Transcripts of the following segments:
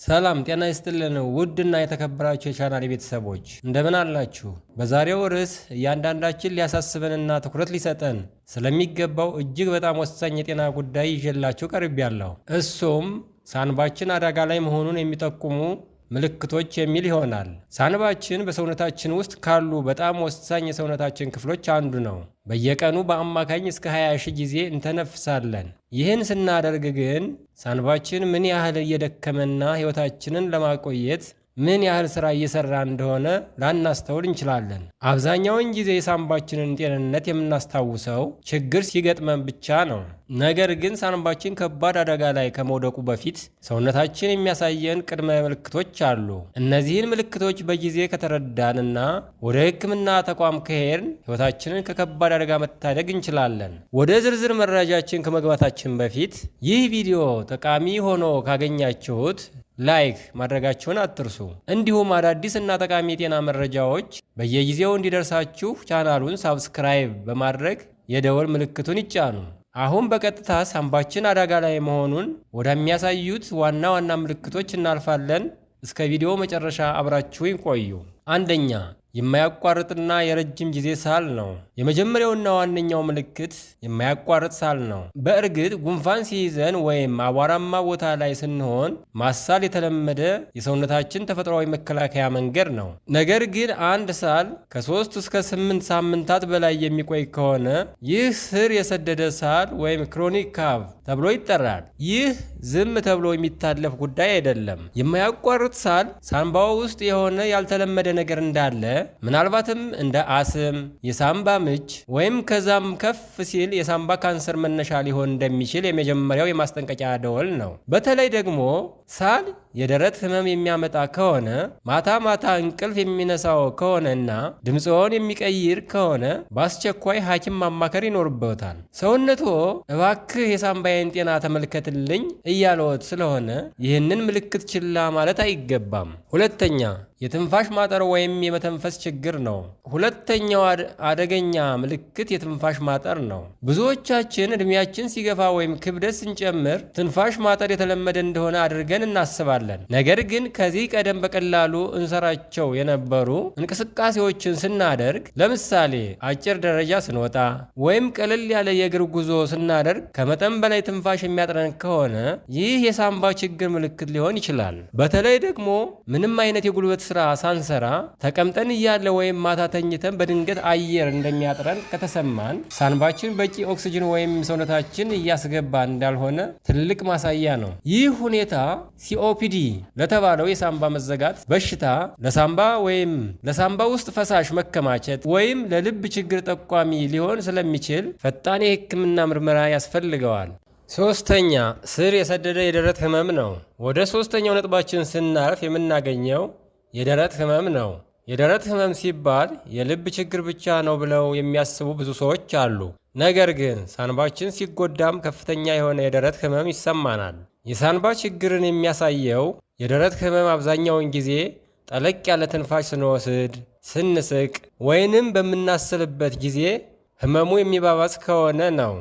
ሰላም ጤና ይስጥልን ውድና የተከበራችሁ የቻናሌ ቤተሰቦች እንደምን አላችሁ? በዛሬው ርዕስ እያንዳንዳችን ሊያሳስበንና ትኩረት ሊሰጠን ስለሚገባው እጅግ በጣም ወሳኝ የጤና ጉዳይ ይዤላችሁ ቀርቤያለሁ። እሱም ሳንባችን አደጋ ላይ መሆኑን የሚጠቁሙ ምልክቶች የሚል ይሆናል። ሳንባችን በሰውነታችን ውስጥ ካሉ በጣም ወሳኝ የሰውነታችን ክፍሎች አንዱ ነው። በየቀኑ በአማካኝ እስከ 20,000 ጊዜ እንተነፍሳለን። ይህን ስናደርግ ግን ሳንባችን ምን ያህል እየደከመና ሕይወታችንን ለማቆየት ምን ያህል ሥራ እየሠራ እንደሆነ ላናስተውል እንችላለን። አብዛኛውን ጊዜ የሳንባችንን ጤንነት የምናስታውሰው ችግር ሲገጥመን ብቻ ነው። ነገር ግን ሳንባችን ከባድ አደጋ ላይ ከመውደቁ በፊት ሰውነታችን የሚያሳየን ቅድመ ምልክቶች አሉ። እነዚህን ምልክቶች በጊዜ ከተረዳንና ወደ ሕክምና ተቋም ከሄድን ሕይወታችንን ከከባድ አደጋ መታደግ እንችላለን። ወደ ዝርዝር መረጃችን ከመግባታችን በፊት ይህ ቪዲዮ ጠቃሚ ሆኖ ካገኛችሁት ላይክ ማድረጋችሁን አትርሱ። እንዲሁም አዳዲስ እና ጠቃሚ የጤና መረጃዎች በየጊዜው እንዲደርሳችሁ ቻናሉን ሳብስክራይብ በማድረግ የደወል ምልክቱን ይጫኑ። አሁን በቀጥታ ሳንባችን አደጋ ላይ መሆኑን ወደሚያሳዩት ዋና ዋና ምልክቶች እናልፋለን። እስከ ቪዲዮ መጨረሻ አብራችሁን ቆዩ። አንደኛ፣ የማያቋርጥና የረጅም ጊዜ ሳል ነው። የመጀመሪያውና ዋነኛው ምልክት የማያቋርጥ ሳል ነው። በእርግጥ ጉንፋን ሲይዘን ወይም አቧራማ ቦታ ላይ ስንሆን ማሳል የተለመደ የሰውነታችን ተፈጥሯዊ መከላከያ መንገድ ነው። ነገር ግን አንድ ሳል ከ3 እስከ 8 ሳምንታት በላይ የሚቆይ ከሆነ ይህ ስር የሰደደ ሳል ወይም ክሮኒክ ካቭ ተብሎ ይጠራል። ይህ ዝም ተብሎ የሚታለፍ ጉዳይ አይደለም። የማያቋርጥ ሳል ሳንባው ውስጥ የሆነ ያልተለመደ ነገር እንዳለ ምናልባትም እንደ አስም፣ የሳንባ ምች ወይም ከዛም ከፍ ሲል የሳንባ ካንሰር መነሻ ሊሆን እንደሚችል የመጀመሪያው የማስጠንቀቂያ ደወል ነው። በተለይ ደግሞ ሳል የደረት ህመም የሚያመጣ ከሆነ፣ ማታ ማታ እንቅልፍ የሚነሳው ከሆነና ድምፅዎን የሚቀይር ከሆነ በአስቸኳይ ሐኪም ማማከር ይኖርበታል። ሰውነቶ እባክህ የሳንባዬን ጤና ተመልከትልኝ እያለዎት ስለሆነ ይህንን ምልክት ችላ ማለት አይገባም። ሁለተኛ፣ የትንፋሽ ማጠር ወይም የመተንፈስ ችግር ነው። ሁለተኛው አደገኛ ምልክት የትንፋሽ ማጠር ነው። ብዙዎቻችን እድሜያችን ሲገፋ ወይም ክብደት ስንጨምር ትንፋሽ ማጠር የተለመደ እንደሆነ አድርገን እናስባለን። ነገር ግን ከዚህ ቀደም በቀላሉ እንሰራቸው የነበሩ እንቅስቃሴዎችን ስናደርግ፣ ለምሳሌ አጭር ደረጃ ስንወጣ ወይም ቀለል ያለ የእግር ጉዞ ስናደርግ ከመጠን በላይ ትንፋሽ የሚያጥረን ከሆነ ይህ የሳንባ ችግር ምልክት ሊሆን ይችላል። በተለይ ደግሞ ምንም አይነት የጉልበት ስራ ሳንሰራ ተቀምጠን እያለ ወይም ማታ ተኝተን በድንገት አየር እንደሚያጥረን ከተሰማን ሳንባችን በቂ ኦክስጅን ወይም ሰውነታችን እያስገባ እንዳልሆነ ትልቅ ማሳያ ነው። ይህ ሁኔታ ሲኦፒዲ ለተባለው የሳንባ መዘጋት በሽታ፣ ለሳንባ ውስጥ ፈሳሽ መከማቸት ወይም ለልብ ችግር ጠቋሚ ሊሆን ስለሚችል ፈጣን የሕክምና ምርመራ ያስፈልገዋል። ሶስተኛ፣ ስር የሰደደ የደረት ህመም ነው። ወደ ሶስተኛው ነጥባችን ስናልፍ የምናገኘው የደረት ህመም ነው። የደረት ህመም ሲባል የልብ ችግር ብቻ ነው ብለው የሚያስቡ ብዙ ሰዎች አሉ። ነገር ግን ሳንባችን ሲጎዳም ከፍተኛ የሆነ የደረት ህመም ይሰማናል። የሳንባ ችግርን የሚያሳየው የደረት ህመም አብዛኛውን ጊዜ ጠለቅ ያለ ትንፋሽ ስንወስድ፣ ስንስቅ ወይንም በምናስልበት ጊዜ ህመሙ የሚባባስ ከሆነ ነው።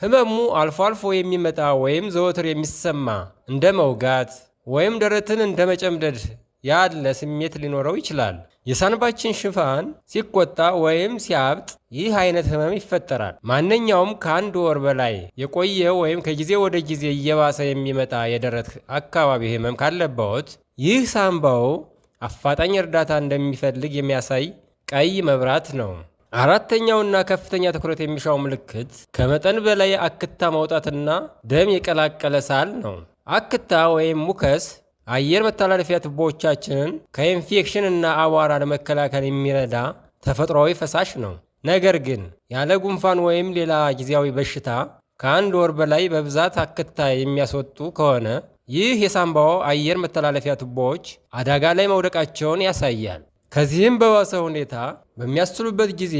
ህመሙ አልፎ አልፎ የሚመጣ ወይም ዘወትር የሚሰማ እንደ መውጋት ወይም ደረትን እንደ መጨምደድ ያለ ስሜት ሊኖረው ይችላል። የሳንባችን ሽፋን ሲቆጣ ወይም ሲያብጥ ይህ አይነት ህመም ይፈጠራል። ማንኛውም ከ1 ወር በላይ የቆየ ወይም ከጊዜ ወደ ጊዜ እየባሰ የሚመጣ የደረት አካባቢ ህመም ካለበት ይህ ሳንባው አፋጣኝ እርዳታ እንደሚፈልግ የሚያሳይ ቀይ መብራት ነው። አራተኛውና ከፍተኛ ትኩረት የሚሻው ምልክት ከመጠን በላይ አክታ መውጣትና ደም የቀላቀለ ሳል ነው። አክታ ወይም ሙከስ አየር መተላለፊያ ቱቦዎቻችንን ከኢንፌክሽን እና አቧራ ለመከላከል የሚረዳ ተፈጥሯዊ ፈሳሽ ነው። ነገር ግን ያለ ጉንፋን ወይም ሌላ ጊዜያዊ በሽታ ከ1 ወር በላይ በብዛት አክታ የሚያስወጡ ከሆነ ይህ የሳንባው አየር መተላለፊያ ቱቦዎች አደጋ ላይ መውደቃቸውን ያሳያል። ከዚህም በባሰ ሁኔታ በሚያስችሉበት ጊዜ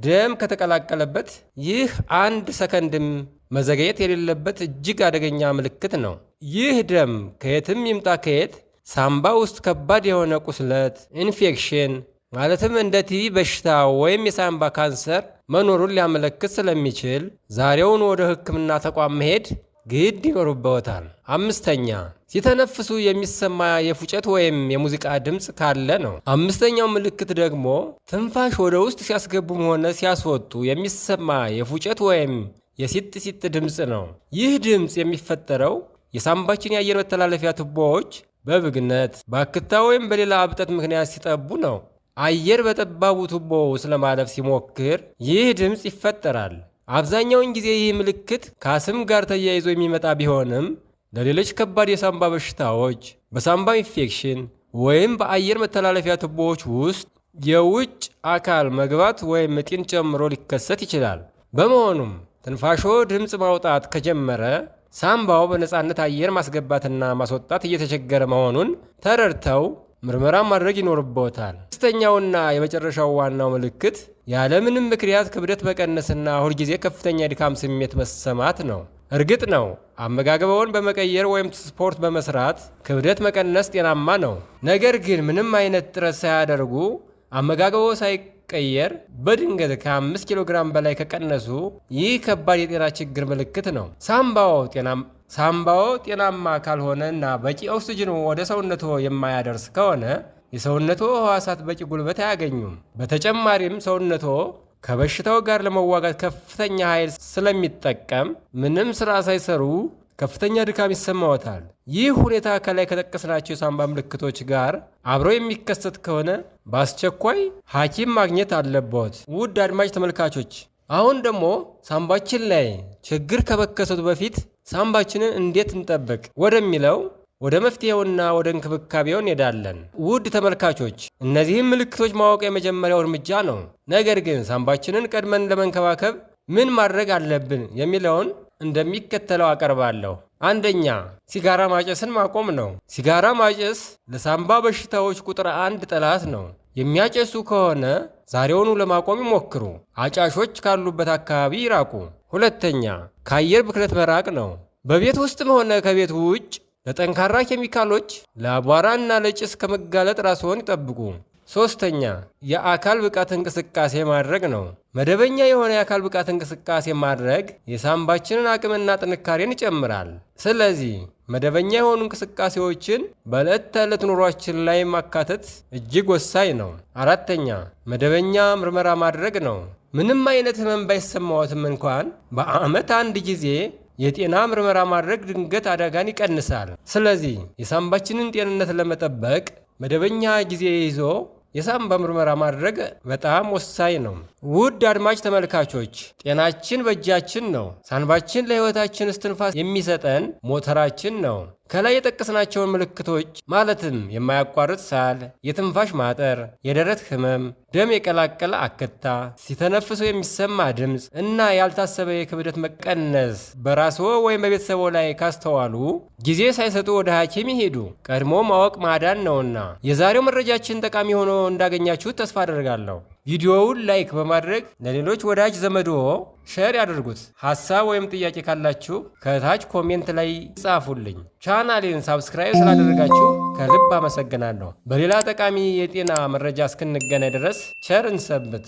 ደም ከተቀላቀለበት ይህ 1 ሰከንድም መዘግየት የሌለበት እጅግ አደገኛ ምልክት ነው። ይህ ደም ከየትም ይምጣ ከየት ሳንባ ውስጥ ከባድ የሆነ ቁስለት፣ ኢንፌክሽን ማለትም እንደ ቲቪ በሽታ ወይም የሳንባ ካንሰር መኖሩን ሊያመለክት ስለሚችል ዛሬውን ወደ ሕክምና ተቋም መሄድ ግድ ይኖርበታል። አምስተኛ ሲተነፍሱ የሚሰማ የፉጨት ወይም የሙዚቃ ድምፅ ካለ ነው። አምስተኛው ምልክት ደግሞ ትንፋሽ ወደ ውስጥ ሲያስገቡም ሆነ ሲያስወጡ የሚሰማ የፉጨት ወይም የሲጥ ሲጥ ድምፅ ነው። ይህ ድምፅ የሚፈጠረው የሳምባችን የአየር መተላለፊያ ቱቦዎች በብግነት በአክታ ወይም በሌላ እብጠት ምክንያት ሲጠቡ ነው። አየር በጠባቡ ቱቦ ስለማለፍ ሲሞክር ይህ ድምፅ ይፈጠራል። አብዛኛውን ጊዜ ይህ ምልክት ከአስም ጋር ተያይዞ የሚመጣ ቢሆንም ለሌሎች ከባድ የሳምባ በሽታዎች፣ በሳምባ ኢንፌክሽን ወይም በአየር መተላለፊያ ቱቦዎች ውስጥ የውጭ አካል መግባት ወይም እጢን ጨምሮ ሊከሰት ይችላል። በመሆኑም ትንፋሾ ድምፅ ማውጣት ከጀመረ ሳምባው በነፃነት አየር ማስገባትና ማስወጣት እየተቸገረ መሆኑን ተረድተው ምርመራ ማድረግ ይኖርብዎታል። ስድስተኛውና የመጨረሻው ዋናው ምልክት ያለምንም ምክንያት ክብደት መቀነስና ሁልጊዜ ከፍተኛ የድካም ስሜት መሰማት ነው። እርግጥ ነው አመጋገበውን በመቀየር ወይም ስፖርት በመስራት ክብደት መቀነስ ጤናማ ነው። ነገር ግን ምንም አይነት ጥረት ሳያደርጉ አመጋገበው ሳይቀየር በድንገት ከ5 ኪሎ ግራም በላይ ከቀነሱ ይህ ከባድ የጤና ችግር ምልክት ነው። ሳምባዎ ጤናማ ካልሆነ እና በቂ ኦክስጅን ወደ ሰውነቶ የማያደርስ ከሆነ የሰውነቶ ሕዋሳት በቂ ጉልበት አያገኙም። በተጨማሪም ሰውነቶ ከበሽታው ጋር ለመዋጋት ከፍተኛ ኃይል ስለሚጠቀም ምንም ስራ ሳይሰሩ ከፍተኛ ድካም ይሰማዎታል። ይህ ሁኔታ ከላይ ከጠቀስናቸው የሳምባ ምልክቶች ጋር አብሮ የሚከሰት ከሆነ በአስቸኳይ ሐኪም ማግኘት አለቦት። ውድ አድማጭ ተመልካቾች፣ አሁን ደግሞ ሳምባችን ላይ ችግር ከመከሰቱ በፊት ሳምባችንን እንዴት እንጠብቅ ወደሚለው ወደ መፍትሄውና ወደ እንክብካቤው እንሄዳለን። ውድ ተመልካቾች፣ እነዚህም ምልክቶች ማወቅ የመጀመሪያው እርምጃ ነው። ነገር ግን ሳምባችንን ቀድመን ለመንከባከብ ምን ማድረግ አለብን የሚለውን እንደሚከተለው አቀርባለሁ። አንደኛ፣ ሲጋራ ማጨስን ማቆም ነው። ሲጋራ ማጨስ ለሳምባ በሽታዎች ቁጥር 1 ጠላት ነው። የሚያጨሱ ከሆነ ዛሬውኑ ለማቆም ይሞክሩ። አጫሾች ካሉበት አካባቢ ይራቁ። ሁለተኛ፣ ከአየር ብክለት መራቅ ነው። በቤት ውስጥም ሆነ ከቤት ውጭ ለጠንካራ ኬሚካሎች፣ ለአቧራ እና ለጭስ ከመጋለጥ ራስዎን ይጠብቁ። ሶስተኛ፣ የአካል ብቃት እንቅስቃሴ ማድረግ ነው። መደበኛ የሆነ የአካል ብቃት እንቅስቃሴ ማድረግ የሳምባችንን አቅምና ጥንካሬን ይጨምራል። ስለዚህ መደበኛ የሆኑ እንቅስቃሴዎችን በዕለት ተዕለት ኑሯችን ላይ ማካተት እጅግ ወሳኝ ነው። አራተኛ፣ መደበኛ ምርመራ ማድረግ ነው። ምንም አይነት ህመም ባይሰማዎትም እንኳን በዓመት አንድ ጊዜ የጤና ምርመራ ማድረግ ድንገት አደጋን ይቀንሳል። ስለዚህ የሳምባችንን ጤንነት ለመጠበቅ መደበኛ ጊዜ ይዞ የሳምባ ምርመራ ማድረግ በጣም ወሳኝ ነው። ውድ አድማጭ ተመልካቾች፣ ጤናችን በእጃችን ነው። ሳንባችን ለሕይወታችን እስትንፋስ የሚሰጠን ሞተራችን ነው። ከላይ የጠቀስናቸውን ምልክቶች ማለትም የማያቋርጥ ሳል፣ የትንፋሽ ማጠር፣ የደረት ህመም፣ ደም የቀላቀለ አክታ፣ ሲተነፍሱ የሚሰማ ድምፅ እና ያልታሰበ የክብደት መቀነስ በራስዎ ወይም በቤተሰቦ ላይ ካስተዋሉ ጊዜ ሳይሰጡ ወደ ሐኪም ይሄዱ። ቀድሞ ማወቅ ማዳን ነውና። የዛሬው መረጃችን ጠቃሚ ሆኖ እንዳገኛችሁት ተስፋ አደርጋለሁ። ቪዲዮውን ላይክ በማድረግ ለሌሎች ወዳጅ ዘመድዎ ሼር ያድርጉት። ሐሳብ ወይም ጥያቄ ካላችሁ ከታች ኮሜንት ላይ ጻፉልኝ። ቻናሌን ሳብስክራይብ ስላደረጋችሁ ከልብ አመሰግናለሁ። በሌላ ጠቃሚ የጤና መረጃ እስክንገናኝ ድረስ ቸር እንሰንብት።